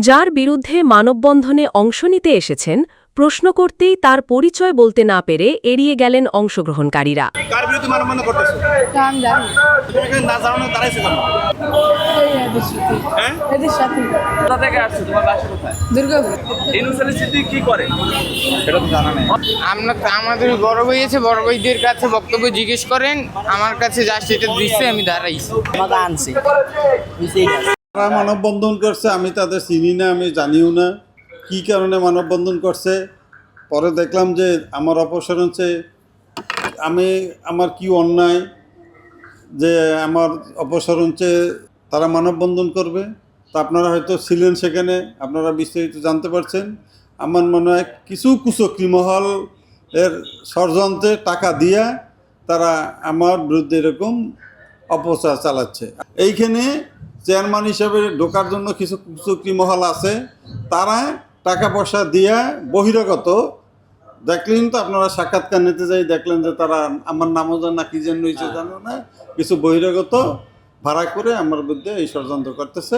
যার বিরুদ্ধে মানববন্ধনে অংশ নিতে এসেছেন, প্রশ্ন করতেই তার পরিচয় বলতে না পেরে এড়িয়ে গেলেন অংশগ্রহণকারীরা। কার বিরুদ্ধে মানববন্ধন করতেছো? তা আমি জানি না। তুমি এখানে না জানো না দাঁড়াইছো কেন? এই এদের সাথে। হ্যাঁ? এদের সাথে। কোথা থেকে আসছো? তোমার বাসা কোথায়? দুর্গাপুর। ইনুসালি সিদ্দিক কি করে সেটা তো জানা নেই। আমাদের বড় ভাই আছে, বড় ভাইদের কাছে বক্তব্য জিজ্ঞেস করেন। আমার কাছে যা সেটা দিচ্ছে, আমি দাঁড়াইছি। আমাকে আনছে তারা মানববন্ধন করছে, আমি তাদের চিনি না, আমি জানিও না কী কারণে মানববন্ধন করছে। পরে দেখলাম যে আমার অপসারণ চেয়ে আমার কি অন্যায় যে আমার অপসারণ চেয়ে তারা মানববন্ধন করবে। তা আপনারা হয়তো ছিলেন সেখানে, আপনারা বিস্তারিত জানতে পারছেন। আমার মনে হয় কিছু কুচক্রী মহল এর ষড়যন্ত্রে টাকা দিয়া তারা আমার বিরুদ্ধে এরকম অপচার চালাচ্ছে। এইখানে চেয়ারম্যান হিসাবে ঢোকার জন্য কিছু কুচক্রী মহল আছে, তারা টাকা পয়সা দিয়া বহিরাগত দেখলেন তো, আপনারা সাক্ষাৎকার নিতে যাই দেখলেন যে তারা আমার নামও না কি যেন হয়েছে জানো না, কিছু বহিরাগত ভাড়া করে আমার বিরুদ্ধে এই ষড়যন্ত্র করতেছে।